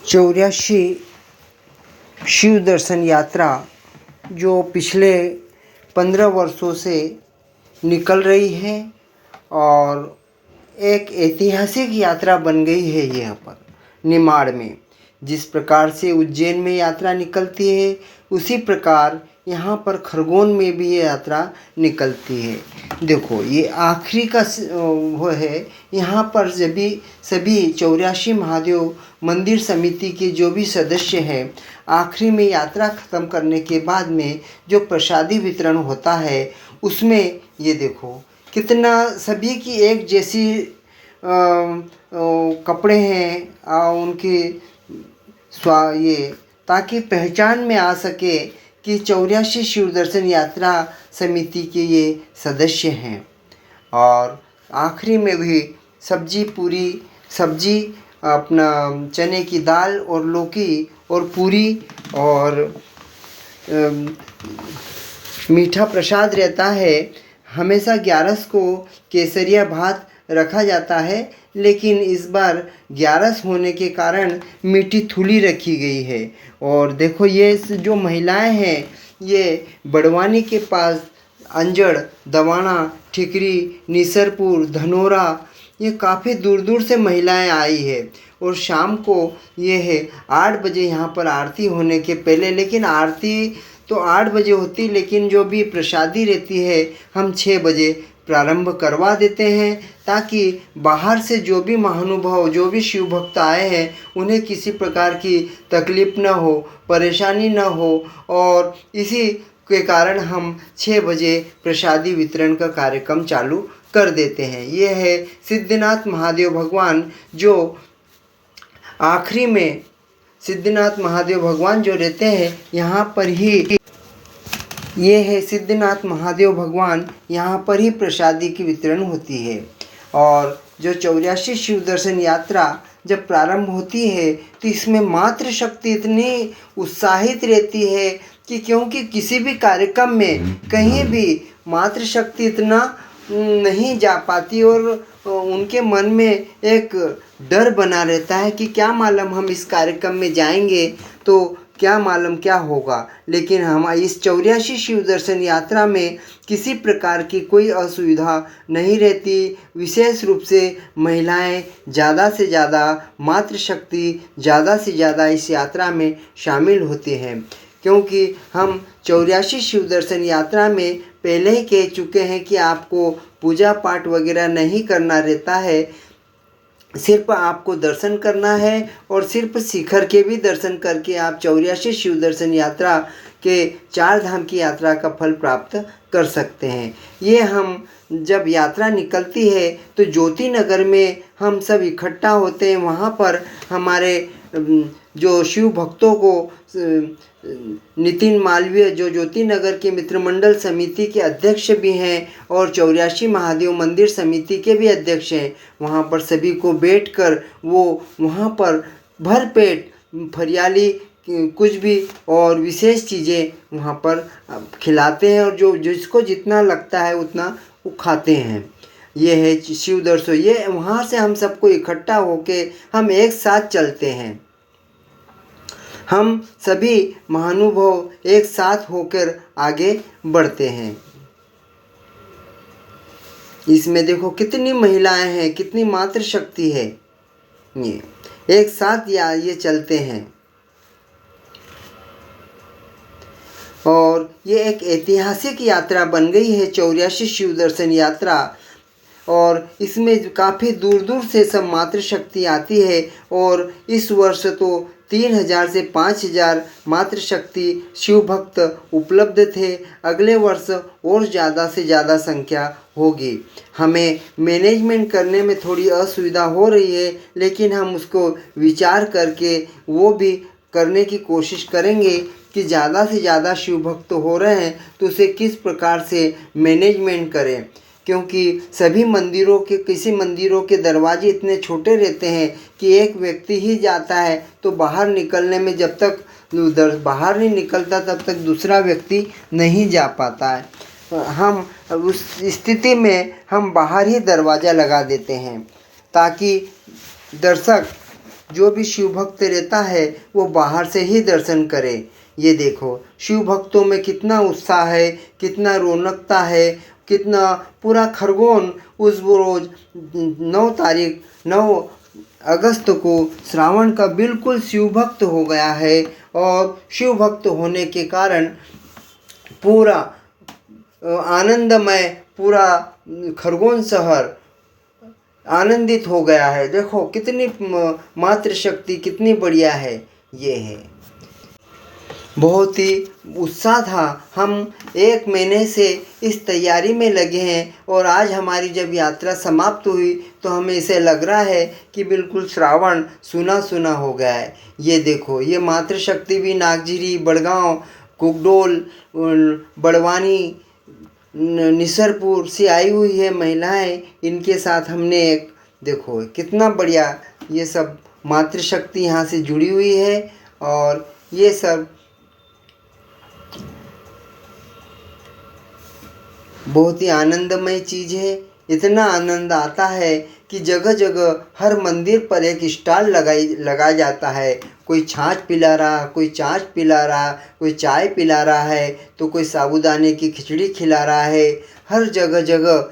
84 शिव दर्शन यात्रा जो पिछले 15 वर्षों से निकल रही है और एक ऐतिहासिक यात्रा बन गई है यहाँ पर निमाड़ में। जिस प्रकार से उज्जैन में यात्रा निकलती है उसी प्रकार यहाँ पर खरगोन में भी ये यात्रा निकलती है। देखो ये आखिरी का वो है। यहाँ पर सभी 84 महादेव मंदिर समिति के जो भी सदस्य हैं आखिरी में यात्रा ख़त्म करने के बाद में जो प्रसादी वितरण होता है उसमें ये देखो कितना सभी की एक जैसी कपड़े हैं उनकी ये ताकि पहचान में आ सके कि 84 शिव दर्शन यात्रा समिति के ये सदस्य हैं। और आखिरी में भी पूरी सब्जी अपना चने की दाल और लौकी और पूरी और मीठा प्रसाद रहता है। हमेशा 11 को केसरिया भात रखा जाता है, लेकिन इस बार 11 होने के कारण मीठी थूली रखी गई है। और देखो ये जो महिलाएं हैं ये बड़वानी के पास अंजड़, दवाना, ठिकरी, निसरपुर, धनोरा ये काफ़ी दूर दूर से महिलाएं आई है। और शाम को ये है 8 बजे यहाँ पर आरती होने के पहले, लेकिन आरती तो 8 बजे होती, लेकिन जो भी प्रसादी रहती है हम 6 बजे प्रारंभ करवा देते हैं ताकि बाहर से जो भी महानुभाव जो भी शिव भक्त आए हैं उन्हें किसी प्रकार की तकलीफ़ न हो, परेशानी न हो। और इसी के कारण हम 6 बजे प्रसादी वितरण का कार्यक्रम चालू कर देते हैं। ये है सिद्धनाथ महादेव भगवान जो आखिरी में सिद्धनाथ महादेव भगवान जो रहते हैं यहाँ पर ही। ये है सिद्धनाथ महादेव भगवान, यहाँ पर ही प्रसादी की वितरण होती है। और जो 84 शिव दर्शन यात्रा जब प्रारंभ होती है तो इसमें मातृ शक्ति इतनी उत्साहित रहती है कि क्योंकि किसी भी कार्यक्रम में कहीं भी मातृ शक्ति इतना नहीं जा पाती और उनके मन में एक डर बना रहता है कि क्या मालूम हम इस कार्यक्रम में जाएंगे तो क्या मालूम क्या होगा। लेकिन हम इस 84 शिव दर्शन यात्रा में किसी प्रकार की कोई असुविधा नहीं रहती। विशेष रूप से महिलाएं ज़्यादा से ज़्यादा, मातृशक्ति ज़्यादा से ज़्यादा इस यात्रा में शामिल होते हैं, क्योंकि हम 84 शिव दर्शन यात्रा में पहले ही कह चुके हैं कि आपको पूजा पाठ वगैरह नहीं करना रहता है, सिर्फ आपको दर्शन करना है और सिर्फ शिखर के भी दर्शन करके आप 84 शिव दर्शन यात्रा के 4 धाम की यात्रा का फल प्राप्त कर सकते हैं। ये हम जब यात्रा निकलती है तो ज्योति नगर में हम सब इकट्ठा होते हैं। वहाँ पर हमारे जो शिव भक्तों को नितिन मालवीय जो ज्योति नगर के मित्र मंडल समिति के अध्यक्ष भी हैं और 84 महादेव मंदिर समिति के भी अध्यक्ष हैं, वहाँ पर सभी को बैठकर वो वहाँ पर भरपेट फरियाली कुछ भी और विशेष चीज़ें वहाँ पर खिलाते हैं और जो जिसको जितना लगता है उतना वो खाते हैं। ये है शिव दर्शन। ये वहाँ से हम सबको इकट्ठा होके हम एक साथ चलते हैं। हम सभी महानुभाव एक साथ होकर आगे बढ़ते हैं। इसमें देखो कितनी महिलाएं हैं, कितनी मातृशक्ति है। ये एक साथ ये चलते हैं और ये एक ऐतिहासिक यात्रा बन गई है 84 शिव दर्शन यात्रा। और इसमें काफ़ी दूर दूर से सब मातृशक्ति आती है और इस वर्ष तो 3000 से 5000 मातृशक्ति शिव भक्त उपलब्ध थे। अगले वर्ष और ज़्यादा से ज़्यादा संख्या होगी। हमें मैनेजमेंट करने में थोड़ी असुविधा हो रही है, लेकिन हम उसको विचार करके वो भी करने की कोशिश करेंगे कि ज़्यादा से ज़्यादा शिव भक्त हो रहे हैं तो उसे किस प्रकार से मैनेजमेंट करें, क्योंकि सभी मंदिरों के किसी मंदिरों के दरवाजे इतने छोटे रहते हैं कि एक व्यक्ति ही जाता है तो बाहर निकलने में जब तक बाहर नहीं निकलता तब तक दूसरा व्यक्ति नहीं जा पाता है। हम उस स्थिति में हम बाहर ही दरवाज़ा लगा देते हैं ताकि दर्शक जो भी शिव भक्त रहता है वो बाहर से ही दर्शन करे। ये देखो शिव भक्तों में कितना उत्साह है, कितना रौनकता है, कितना पूरा खरगोन उस रोज 9 अगस्त को श्रावण का बिल्कुल शिव भक्त हो गया है। और शिव भक्त होने के कारण पूरा आनंदमय पूरा खरगोन शहर आनंदित हो गया है। देखो कितनी मातृशक्ति कितनी बढ़िया है। ये है बहुत ही उत्साह था। हम 1 महीने से इस तैयारी में लगे हैं और आज हमारी जब यात्रा समाप्त हुई तो हमें इसे लग रहा है कि बिल्कुल श्रावण सूना सूना हो गया है। ये देखो ये मातृशक्ति भी नागझिरी, बड़गांव, कुगडोल, बड़वानी, निसरपुर से आई हुई है महिलाएं। इनके साथ हमने एक देखो कितना बढ़िया ये सब मातृशक्ति यहाँ से जुड़ी हुई है। और ये सब बहुत ही आनंदमय चीज़ है। इतना आनंद आता है कि जगह जगह हर मंदिर पर एक स्टॉल लगाया जाता है। कोई छाछ पिला रहा, कोई चाछ पिला रहा, कोई चाय पिला रहा है, तो कोई साबूदाने की खिचड़ी खिला रहा है। हर जगह जगह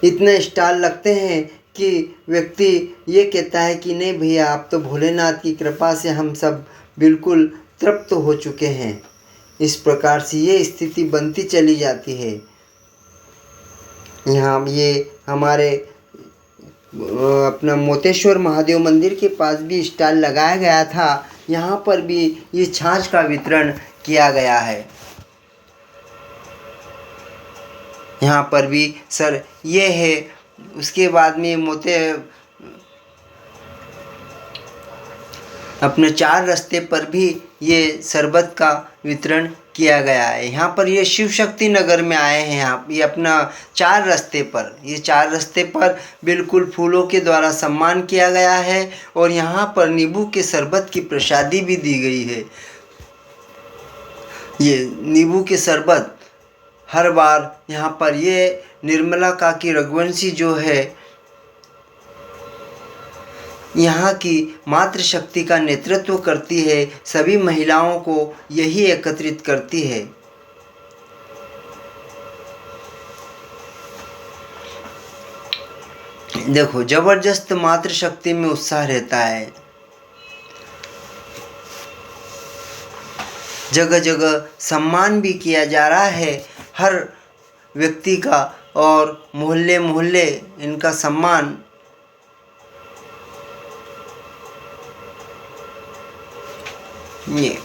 इतने स्टॉल लगते हैं कि व्यक्ति ये कहता है कि नहीं भैया, आप तो भोलेनाथ की कृपा से हम सब बिल्कुल तृप्त हो चुके हैं। इस प्रकार से ये स्थिति बनती चली जाती है। यहाँ ये हमारे अपना मोतेश्वर महादेव मंदिर के पास भी स्टॉल लगाया गया था। यहाँ पर भी ये छाछ का वितरण किया गया है। यहाँ पर भी सर ये है। उसके बाद में अपने 4 रास्ते पर भी ये शरबत का वितरण किया गया है। यहाँ पर ये शिव शक्ति नगर में आए हैं। यहाँ ये अपना 4 रास्ते पर बिल्कुल फूलों के द्वारा सम्मान किया गया है। और यहाँ पर नींबू के शरबत की प्रसादी भी दी गई है। ये नींबू के शरबत हर बार यहाँ पर ये निर्मला काकी रघुवंशी जो है यहाँ की मातृशक्ति का नेतृत्व करती है। सभी महिलाओं को यही एकत्रित करती है। देखो जबरदस्त मातृशक्ति में उत्साह रहता है। जगह जगह सम्मान भी किया जा रहा है हर व्यक्ति का, और मोहल्ले मोहल्ले इनका सम्मान ये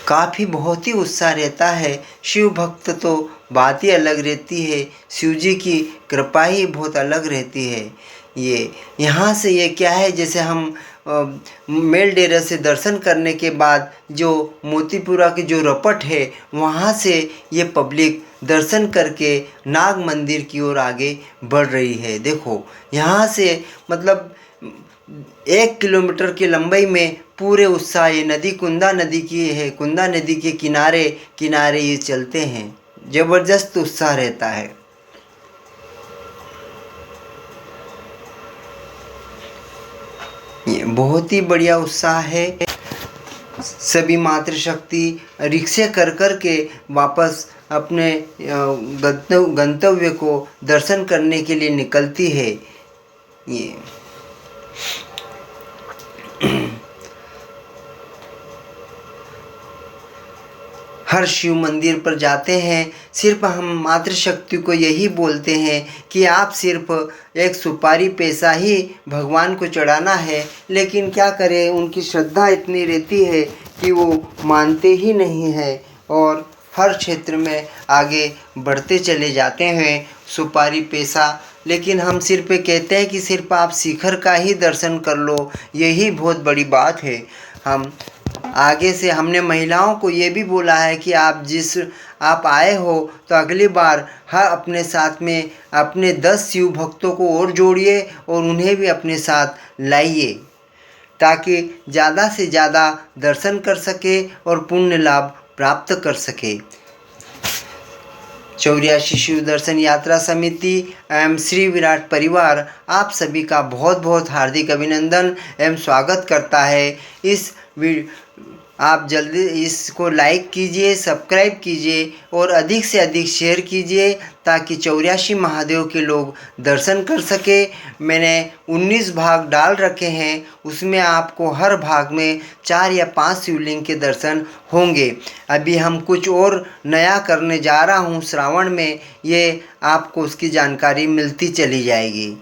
काफ़ी बहुत ही उत्साह रहता है। शिव भक्त तो बात ही अलग रहती है। शिव जी की कृपा ही बहुत अलग रहती है। ये यहाँ से ये क्या है, जैसे हम मेल डेरा से दर्शन करने के बाद जो मोतीपुरा की जो रपट है वहाँ से ये पब्लिक दर्शन करके नाग मंदिर की ओर आगे बढ़ रही है। देखो यहाँ से मतलब 1 किलोमीटर की लंबाई में पूरे उत्साह ये नदी कुंदा नदी की है। कुंदा नदी के किनारे किनारे ये चलते हैं। ज़बरदस्त उत्साह रहता है। ये बहुत ही बढ़िया उत्साह है। सभी मातृशक्ति रिक्शे कर कर के वापस अपने गंतव्य को दर्शन करने के लिए निकलती है। ये हर शिव मंदिर पर जाते हैं, सिर्फ हम मातृशक्ति को यही बोलते हैं कि आप सिर्फ एक सुपारी पैसा ही भगवान को चढ़ाना है। लेकिन क्या करें, उनकी श्रद्धा इतनी रहती है कि वो मानते ही नहीं है और हर क्षेत्र में आगे बढ़ते चले जाते हैं सुपारी पैसा। लेकिन हम सिर्फ कहते हैं कि सिर्फ आप शिखर का ही दर्शन कर लो, यही बहुत बड़ी बात है। हम आगे से हमने महिलाओं को ये भी बोला है कि आप आए हो तो अगली बार अपने साथ में अपने 10 शिव भक्तों को और जोड़िए और उन्हें भी अपने साथ लाइए, ताकि ज़्यादा से ज़्यादा दर्शन कर सके और पुण्य लाभ प्राप्त कर सके। चौरासी शिव दर्शन यात्रा समिति एवं श्री विराट परिवार आप सभी का बहुत बहुत हार्दिक अभिनंदन एवं स्वागत करता है। आप जल्दी इसको लाइक कीजिए, सब्सक्राइब कीजिए और अधिक से अधिक शेयर कीजिए ताकि 84 महादेव के लोग दर्शन कर सके। मैंने 19 भाग डाल रखे हैं, उसमें आपको हर भाग में 4 या 5 शिवलिंग के दर्शन होंगे। अभी हम कुछ और नया करने जा रहा हूँ श्रावण में, ये आपको उसकी जानकारी मिलती चली जाएगी।